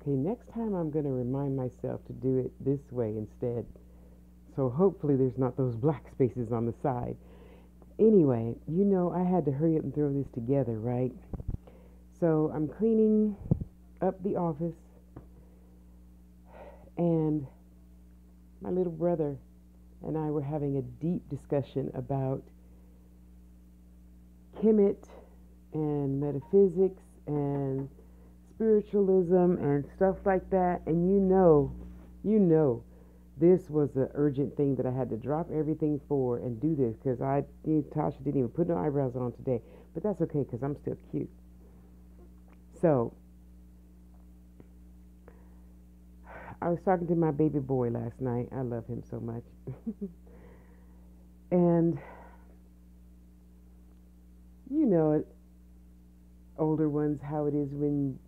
okay, next time I'm going to remind myself to do it this way instead. So hopefully there's not those black spaces on the side. Anyway, I had to hurry up and throw this together, right? So I'm cleaning up the office, and my little brother and I were having a deep discussion about Kemet and metaphysics and spiritualism and stuff like that. And this was an urgent thing that I had to drop everything for and do this because Tasha didn't even put no eyebrows on today. But that's okay because I'm still cute. So I was talking to my baby boy last night. I love him so much. And older ones, how it is when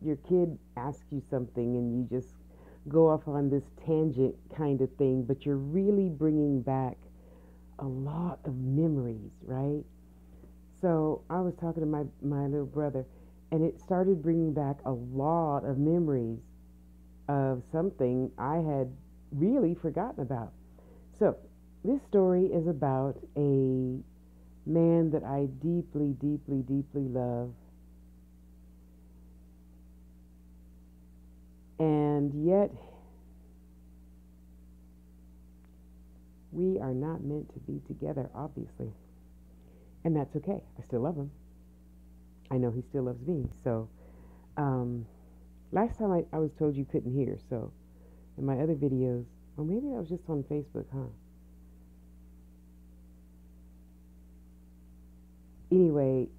your kid asks you something and you just go off on this tangent kind of thing, but you're really bringing back a lot of memories, right? So I was talking to my little brother, and it started bringing back a lot of memories of something I had really forgotten about. So this story is about a man that I deeply, deeply, deeply love. And yet, we are not meant to be together, obviously. And that's okay. I still love him. I know he still loves me. So, last time I was told you couldn't hear. So, in my other videos, or maybe that was just on Facebook, huh? Anyway,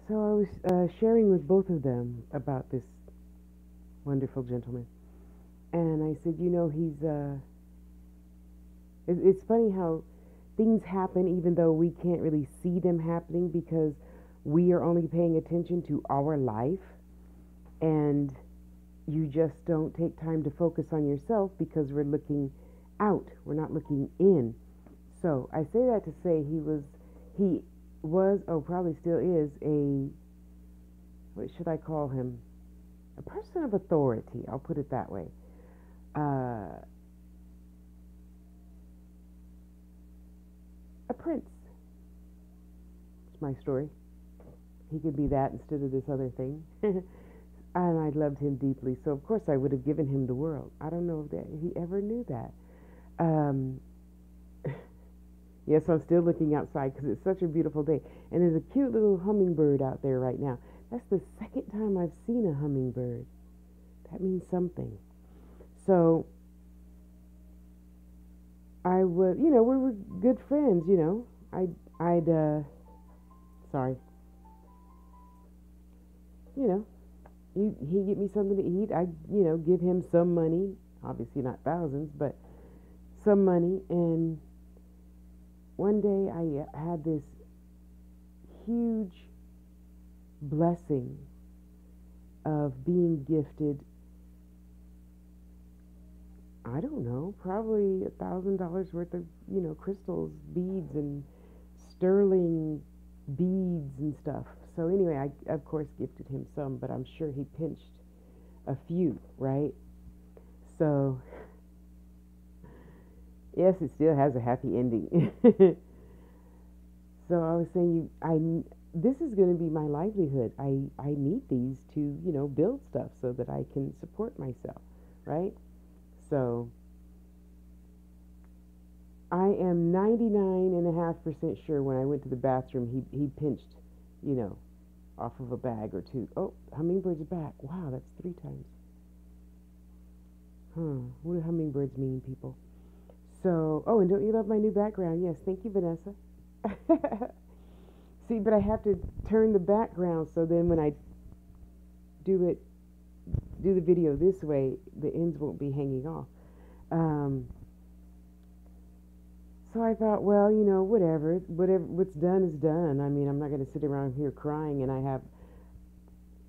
so I was sharing with both of them about this wonderful gentleman. And I said, it's funny how things happen even though we can't really see them happening because we are only paying attention to our life, and you just don't take time to focus on yourself because we're looking out, we're not looking in. So I say that to say he was, oh, probably still is what should I call him? A person of authority, I'll put it that way. A prince. It's my story. He could be that instead of this other thing. And I loved him deeply, so of course I would have given him the world. I don't know if he ever knew that. Yes, I'm still looking outside because it's such a beautiful day. And there's a cute little hummingbird out there right now. That's the second time I've seen a hummingbird. That means something. So I was, we were good friends, sorry, he'd get me something to eat. I'd, give him some money, obviously not thousands, but some money. And one day I had this huge blessing of being gifted, I don't know, probably $1,000 worth of, crystals, beads, and sterling beads and stuff. So anyway, I of course gifted him some, but I'm sure he pinched a few, right? So yes, it still has a happy ending. So I was saying, this is going to be my livelihood. I need these to, build stuff so that I can support myself, right? So I am 99.5% sure when I went to the bathroom, he pinched, off of a bag or two. Oh, hummingbirds are back. Wow, that's 3 times. What do hummingbirds mean, people? So, oh, and don't you love my new background? Yes, thank you, Vanessa. See, but I have to turn the background so then when I do the video this way, the ends won't be hanging off. So I thought, well, whatever, what's done is done. I mean, I'm not going to sit around here crying, and I have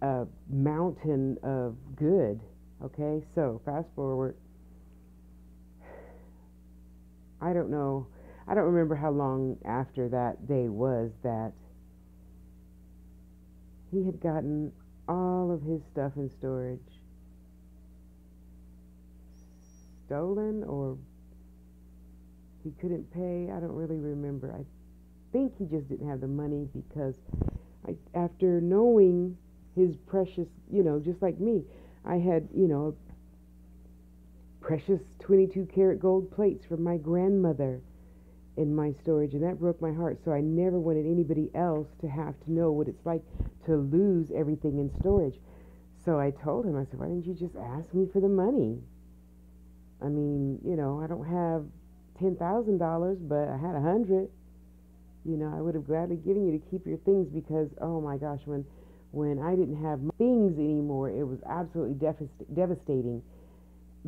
a mountain of good. Okay, so fast forward. I don't know. I don't remember how long after that day was that He had gotten all of his stuff in storage stolen, or he couldn't pay. I don't really remember. I think he just didn't have the money because after knowing his precious, just like me, I had, precious 22 karat gold plates from my grandmother in my storage, and that broke my heart. So I never wanted anybody else to have to know what it's like to lose everything in storage. So I told him, I said, why didn't you just ask me for the money? I mean, I don't have $10,000, but I had 100. I would have gladly given you to keep your things because, oh my gosh, when I didn't have things anymore, it was absolutely devastating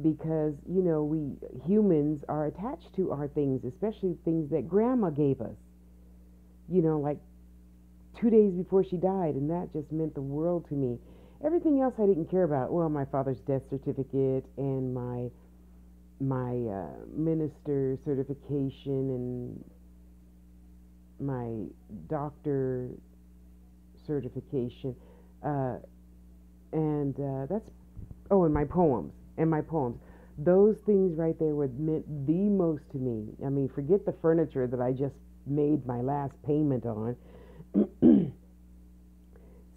because, we humans are attached to our things, especially things that grandma gave us, like 2 days before she died, and that just meant the world to me. Everything else I didn't care about. Well, my father's death certificate and my minister certification and my doctor certification, and that's and my poems. Those things right there were meant the most to me. I mean, forget the furniture that I just made my last payment on.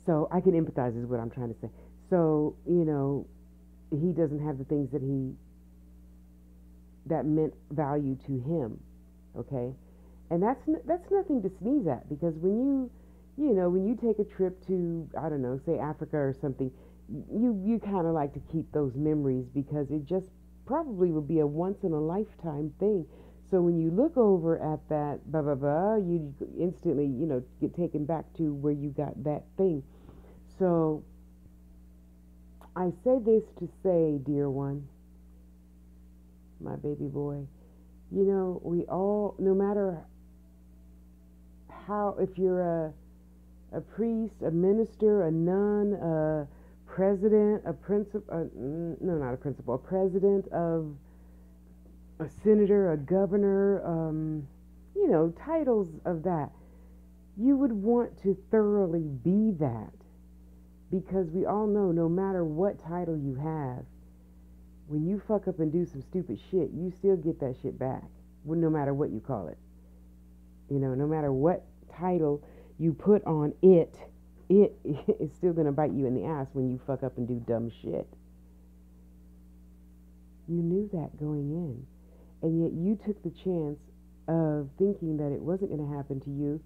So I can empathize is what I'm trying to say. So he doesn't have the things that meant value to him. Okay, and that's nothing to sneeze at, because when you take a trip to, I don't know, say Africa or something, you kind of like to keep those memories because it just probably would be a once in a lifetime thing. So when you look over at that blah blah blah, you instantly get taken back to where you got that thing. So I say this to say, dear one, my baby boy, we all, no matter how, if you're a priest, a minister, a nun, a president, a principal, no, not a principal, a president of a senator, a governor, titles of that, you would want to thoroughly be that, because we all know no matter what title you have, when you fuck up and do some stupid shit, you still get that shit back, no matter what you call it. No matter what title you put on it, it is still going to bite you in the ass when you fuck up and do dumb shit. You knew that going in, and yet you took the chance of thinking that it wasn't going to happen to you.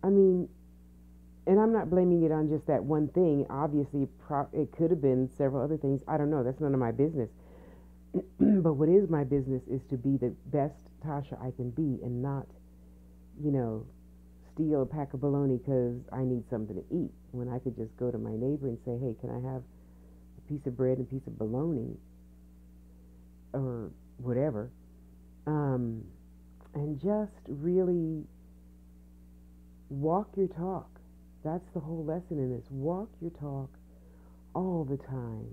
I mean, and I'm not blaming it on just that one thing. Obviously, it could have been several other things. I don't know. That's none of my business. But what is my business is to be the best Tasha I can be, and not, steal a pack of bologna because I need something to eat, when I could just go to my neighbor and say, hey, can I have a piece of bread and a piece of bologna or whatever, and just really walk your talk. That's the whole lesson in this. Walk your talk all the time.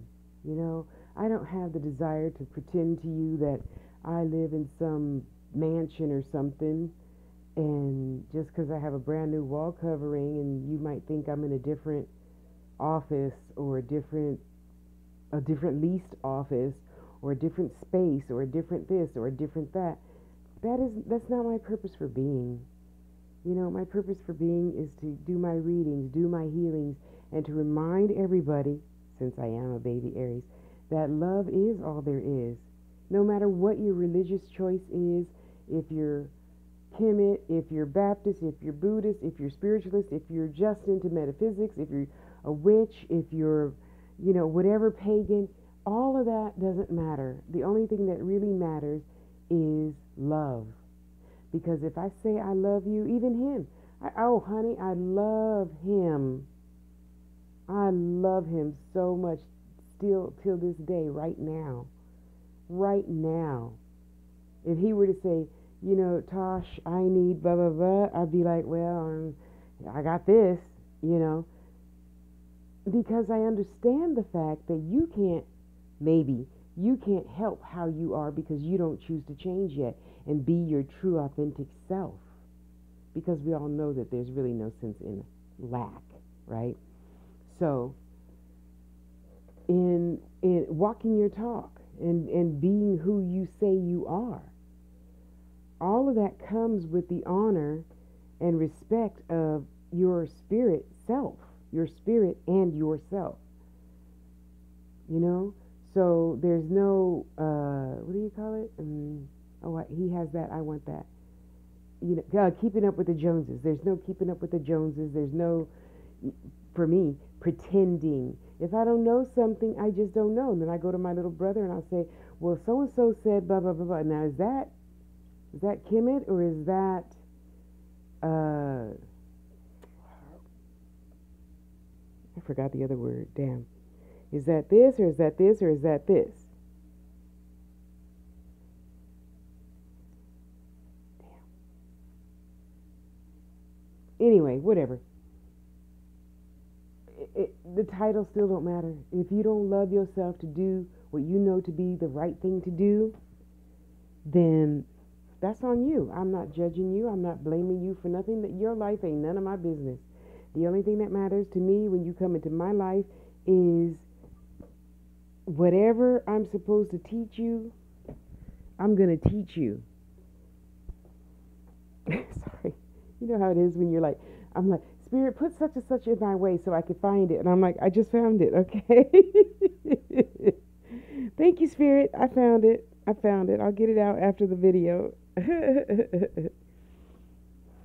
I don't have the desire to pretend to you that I live in some mansion or something, and just because I have a brand new wall covering and you might think I'm in a different office or a different leased office or a different space or a different this or a different that, that's not my purpose for being. My purpose for being is to do my readings, do my healings, and to remind everybody, since I am a baby Aries, that love is all there is. No matter what your religious choice is, if you're Kemet, if you're Baptist, if you're Buddhist, if you're spiritualist, if you're just into metaphysics, if you're a witch, if you're, whatever pagan, all of that doesn't matter. The only thing that really matters is love. Because if I say I love you, even him, oh honey, I love him. I love him so much, still till this day, right now. Right now. If he were to say, Tosh, I need blah, blah, blah, I'd be like, well, I got this, because I understand the fact that you can't help how you are because you don't choose to change yet and be your true, authentic self. Because we all know that there's really no sense in lack. right? So in walking your talk and being who you say you are, all of that comes with the honor and respect of your spirit self, your spirit and yourself, you know? So there's no, what do you call it? He has that, I want that. Keeping up with the Joneses. There's no keeping up with the Joneses. There's no, for me, pretending. If I don't know something, I just don't know. And then I go to my little brother and I'll say, well, so and so said blah blah blah blah. Now is that Kemet or is that I forgot the other word. Damn. Is that this or is that this or is that this? Anyway, whatever. The title still don't matter. If you don't love yourself to do what you know to be the right thing to do, then that's on you. I'm not judging you. I'm not blaming you for nothing. That your life ain't none of my business. The only thing that matters to me when you come into my life is whatever I'm supposed to teach you, I'm going to teach you. Sorry. You know how it is when you're like, I'm like, Spirit, put such and such in my way so I could find it. And I'm like, I just found it, okay? Thank you, Spirit. I found it. I found it. I'll get it out after the video.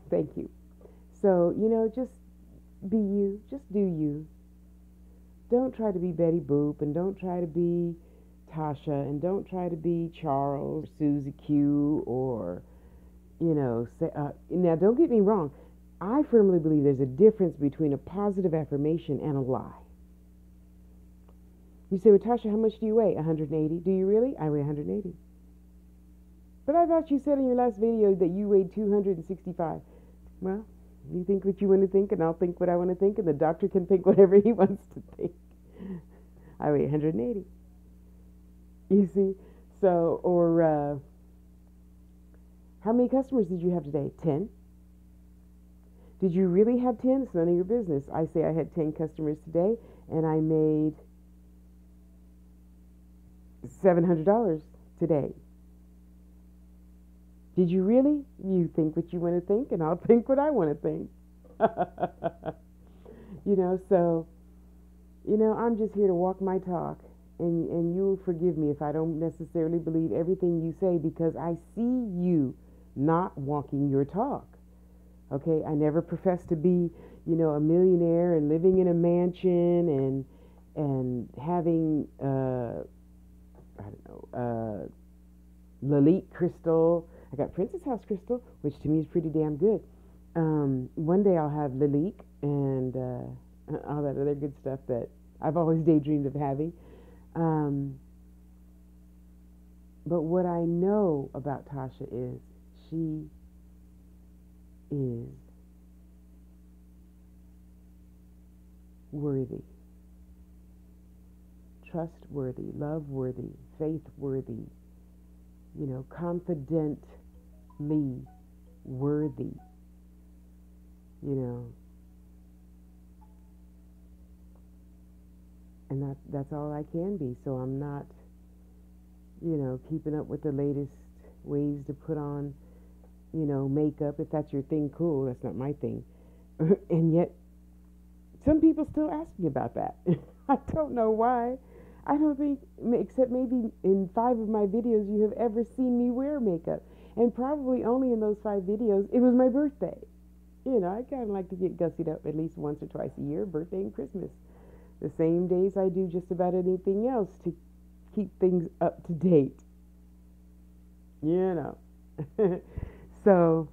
Thank you. So, just be you. Just do you. Don't try to be Betty Boop, and don't try to be Tasha, and don't try to be Charles, Susie Q, or, now don't get me wrong. I firmly believe there's a difference between a positive affirmation and a lie. You say, well, Tasha, how much do you weigh? 180. Do you really? I weigh 180. But I thought you said in your last video that you weighed 265. Well, you think what you want to think, and I'll think what I want to think, and the doctor can think whatever he wants to think. I weigh 180. You see? So, or how many customers did you have today? 10. Did you really have 10? It's none of your business. I say I had 10 customers today, and I made $700 today. Did you really? You think what you want to think, and I'll think what I want to think. So, I'm just here to walk my talk, and you'll forgive me if I don't necessarily believe everything you say, because I see you not walking your talk. Okay, I never professed to be, a millionaire and living in a mansion and having, Lalique crystal. I got Princess House crystal, which to me is pretty damn good. One day I'll have Lalique and all that other good stuff that I've always daydreamed of having. But what I know about Tasha is she is worthy, trustworthy, love-worthy, faith-worthy, confidently worthy, and that's all I can be. So I'm not, keeping up with the latest ways to put on, makeup. If that's your thing, cool. That's not my thing. And yet, some people still ask me about that. I don't know why. I don't think, except maybe in 5 of my videos, you have ever seen me wear makeup. And probably only in those 5 videos, it was my birthday. I kind of like to get gussied up at least once or twice a year, birthday and Christmas. The same days I do just about anything else to keep things up to date. So,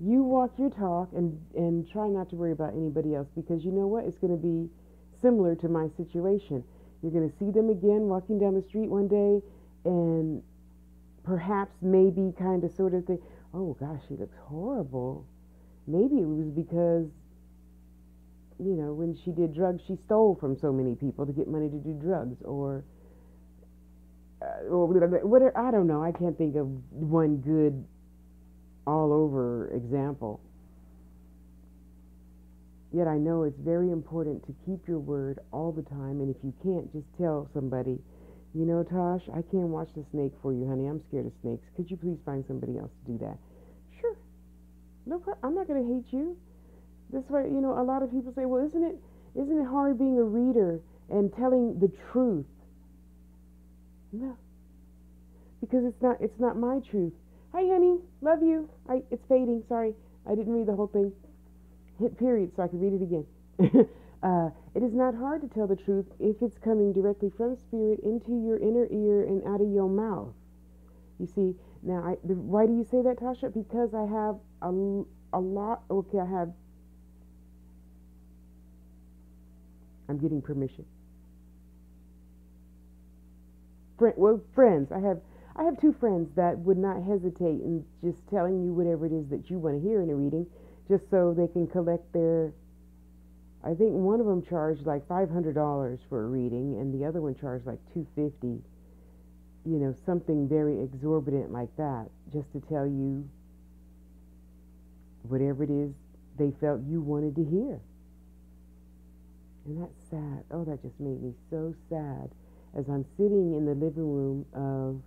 you walk your talk and try not to worry about anybody else, because you know what? It's going to be similar to my situation. You're going to see them again walking down the street one day and perhaps maybe kind of sort of think, oh gosh, she looks horrible. Maybe it was because, when she did drugs, she stole from so many people to get money to do drugs, or whatever. I don't know. I can't think of one good all over example. Yet I know it's very important to keep your word all the time. And if you can't, just tell somebody, you know, Tosh, I can't watch the snake for you, honey. I'm scared of snakes. Could you please find somebody else to do that? Sure. No problem. I'm not going to hate you. This way, you know, a lot of people say, well, isn't it hard being a reader and telling the truth? No, because it's not my truth. Hi, honey. Love you. It's fading. Sorry. I didn't read the whole thing. Hit period so I can read it again. It is not hard to tell the truth if it's coming directly from spirit into your inner ear and out of your mouth. You see, now, why do you say that, Tasha? Because I have a lot. Okay, I'm getting permission. Friends. I have two friends that would not hesitate in just telling you whatever it is that you want to hear in a reading, just so they can collect their. I think one of them charged like $500 for a reading, and the other one charged like $250. You know, something very exorbitant like that, just to tell you whatever it is they felt you wanted to hear. And that's sad. Oh, that just made me so sad. As I'm sitting in the living room of,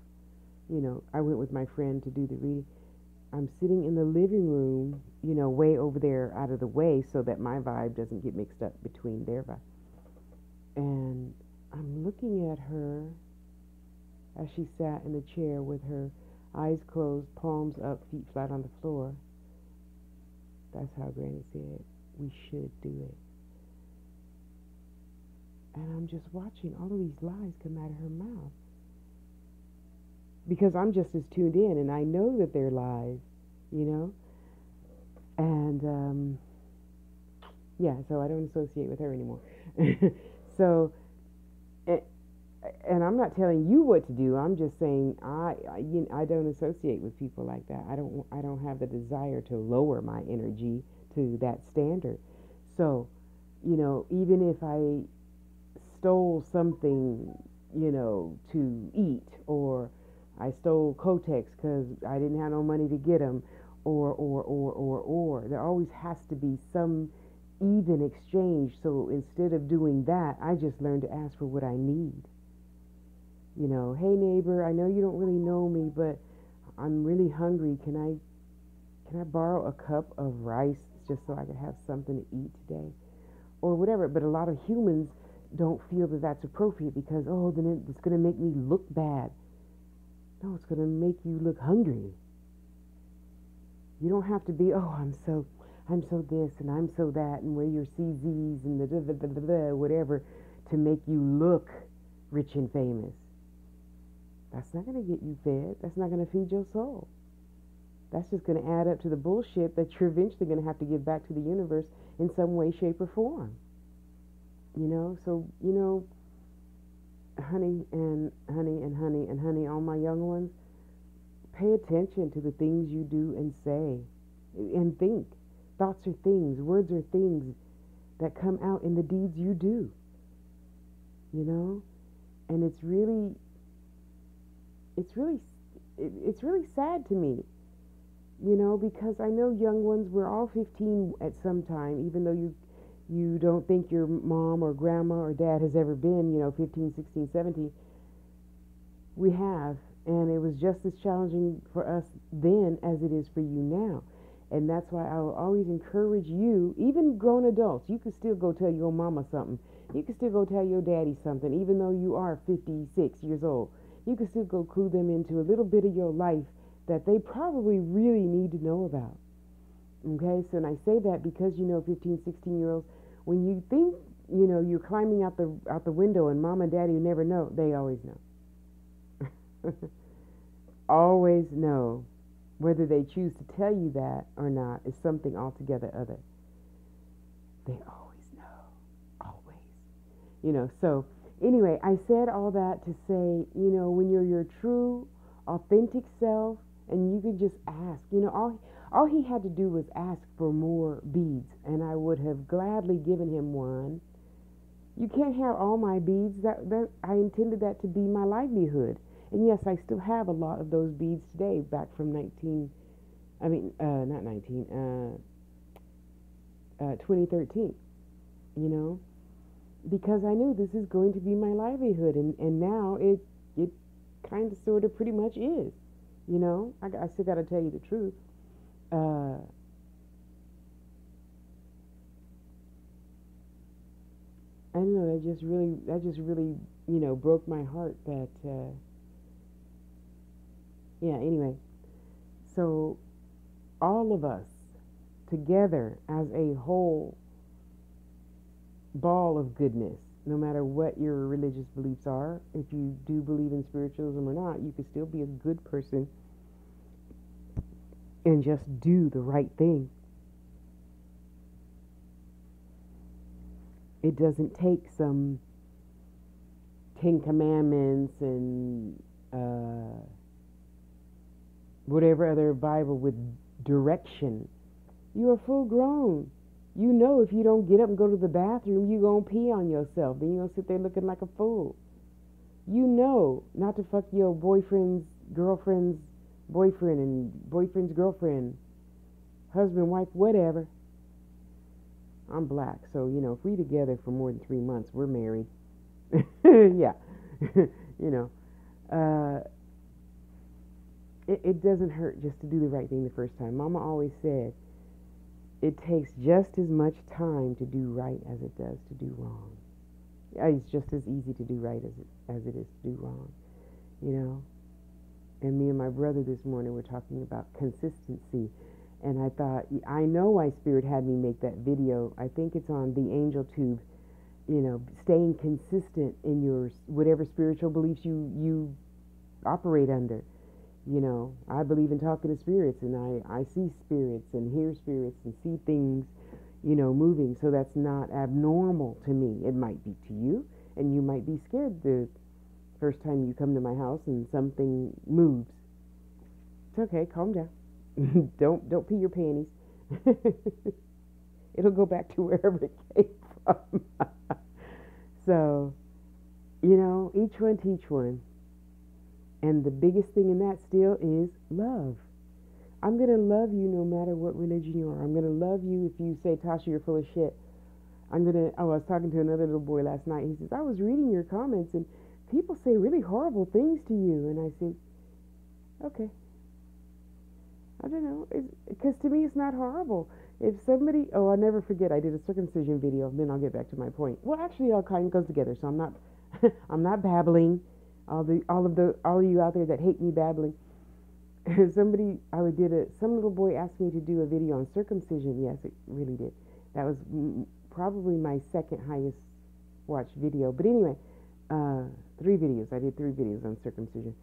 you know, I went with my friend to do the reading. I'm sitting in the living room, you know, way over there out of the way so that my vibe doesn't get mixed up between their vibe. And I'm looking at her as she sat in the chair with her eyes closed, palms up, feet flat on the floor. That's how Granny said we should do it. And I'm just watching all of these lies come out of her mouth. Because I'm just as tuned in, and I know that they're lies, you know? And, yeah, so I don't associate with her anymore. So, and I'm not telling you what to do. I'm just saying I don't associate with people like that. I don't have the desire to lower my energy to that standard. So, you know, even if I stole something, you know, to eat, or I stole Kotex because I didn't have no money to get them, or. There always has to be some even exchange. So instead of doing that, I just learned to ask for what I need. You know, hey neighbor, I know you don't really know me, but I'm really hungry. Can I borrow a cup of rice just so I can have something to eat today? Or whatever. But a lot of humans don't feel that that's appropriate because, oh, then it's going to make me look bad. No, it's going to make you look hungry. You don't have to be, oh, I'm so this and I'm so that, and wear your CZs and the whatever to make you look rich and famous. That's not going to get you fed. That's not going to feed your soul. That's just going to add up to the bullshit that you're eventually going to have to give back to the universe in some way, shape, or form. You know, so, you know, honey, all my young ones, pay attention to the things you do and say and think. Thoughts are things, words are things that come out in the deeds you do. You know? And it's really sad to me, you know, because I know young ones, we're all 15 at some time, even though you don't think your mom or grandma or dad has ever been, you know, 15, 16, 17. We have, and it was just as challenging for us then as it is for you now. And that's why I will always encourage you, even grown adults, you can still go tell your mama something. You can still go tell your daddy something, even though you are 56 years old. You can still go clue them into a little bit of your life that they probably really need to know about. Okay, so and I say that because, you know, 15, 16-year-olds, when you think, you know, you're climbing out the window and mom and daddy never know, they always know. Always know. Whether they choose to tell you that or not is something altogether other. They always know. Always. You know, so anyway, I said all that to say, you know, when you're your true, authentic self, and you can just ask, you know, all he had to do was ask for more beads, and I would have gladly given him one. You can't have all my beads. That I intended that to be my livelihood. And yes, I still have a lot of those beads today, back from 2012, 2013, you know, because I knew this is going to be my livelihood, and now it kind of sort of pretty much is, you know. I still got to tell you the truth. I don't know, that just really, you know, broke my heart that, yeah, anyway. So all of us together as a whole ball of goodness, no matter what your religious beliefs are, if you do believe in spiritualism or not, you can still be a good person and just do the right thing. It doesn't take some Ten Commandments and whatever other Bible with direction. You are full grown. You know if you don't get up and go to the bathroom, you're going to pee on yourself. Then you're going to sit there looking like a fool. You know not to fuck your boyfriend's girlfriend's boyfriend and boyfriend's girlfriend, husband, wife, whatever. I'm black, so, you know, if we together for more than 3 months, we're married. Yeah. You know. It doesn't hurt just to do the right thing the first time. Mama always said, it takes just as much time to do right as it does to do wrong. It's just as easy to do right as it is to do wrong, you know. And me and my brother this morning were talking about consistency, and I thought, I know why Spirit had me make that video. I think it's on the Angel Tube, you know, staying consistent in your whatever spiritual beliefs you operate under. You know, I believe in talking to spirits, and I see spirits and hear spirits and see things, you know, moving. So that's not abnormal to me. It might be to you, and you might be scared the first time you come to my house and something moves. It's okay, calm down. Don't pee your panties. It'll go back to wherever it came from. So, you know, each one teach one. And the biggest thing in that still is love. I'm going to love you no matter what religion you are. I'm going to love you if you say, Tasha, you're full of shit. I was talking to another little boy last night. He says, I was reading your comments and people say really horrible things to you. And I said, okay. I don't know. Because to me, it's not horrible. If somebody, I'll never forget, I did a circumcision video. Then I'll get back to my point. Well, actually, it all kind of goes together. So I'm not, I'm not babbling. All of you out there that hate me babbling. Some little boy asked me to do a video on circumcision. Yes, it really did. That was probably my second highest watched video. But anyway, 3 videos. I did 3 videos on circumcision.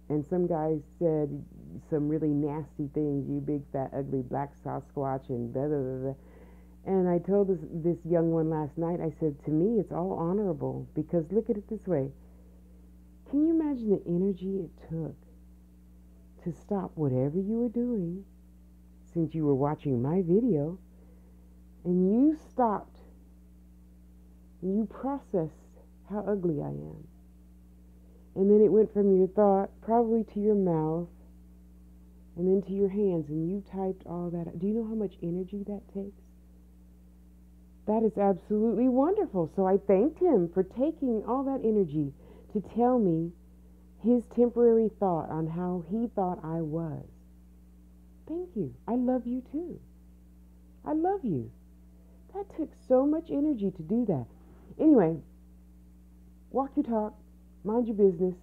And some guy said some really nasty things. You big, fat, ugly, black Sasquatch and blah, blah, blah, blah. And I told this young one last night, I said, to me, it's all honorable, because look at it this way. Can you imagine the energy it took to stop whatever you were doing, since you were watching my video, and you stopped, and you processed how ugly I am. And then it went from your thought, probably to your mouth, and then to your hands, and you typed all that. Do you know how much energy that takes? That is absolutely wonderful. So I thanked him for taking all that energy to tell me his temporary thought on how he thought I was. Thank you. I love you too. I love you. That took so much energy to do that. Anyway, walk your talk, mind your business,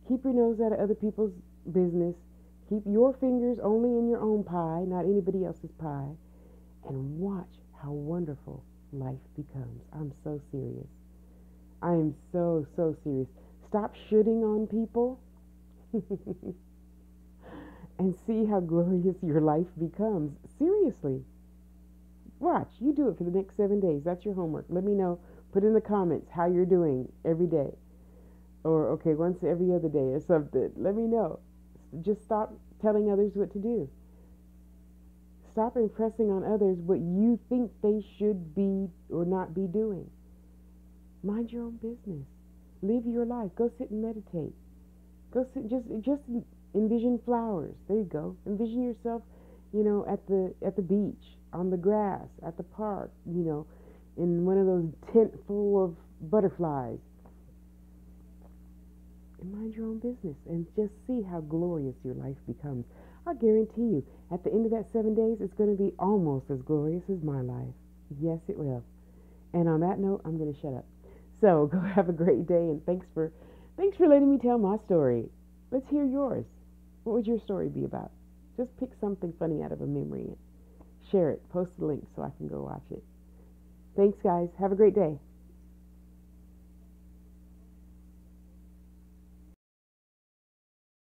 keep your nose out of other people's business, keep your fingers only in your own pie, not anybody else's pie, and watch how wonderful life becomes. I'm so serious. I am so serious. Stop shitting on people and see how glorious your life becomes. Seriously. Watch. You do it for the next 7 days. That's your homework. Let me know. Put in the comments how you're doing every day. Or, okay, once every other day or something. Let me know. Just stop telling others what to do. Stop impressing on others what you think they should be or not be doing. Mind your own business. Live your life. Go sit and meditate. Go sit, just envision flowers. There you go. Envision yourself at the beach, on the grass, at the park, in one of those tent full of butterflies, and mind your own business and just see how glorious your life becomes. I guarantee you, at the end of that 7 days, it's going to be almost as glorious as my life. Yes, it will. And on that note, I'm going to shut up. So go have a great day, and thanks for letting me tell my story. Let's hear yours. What would your story be about? Just pick something funny out of a memory and share it. Post the link so I can go watch it. Thanks, guys. Have a great day.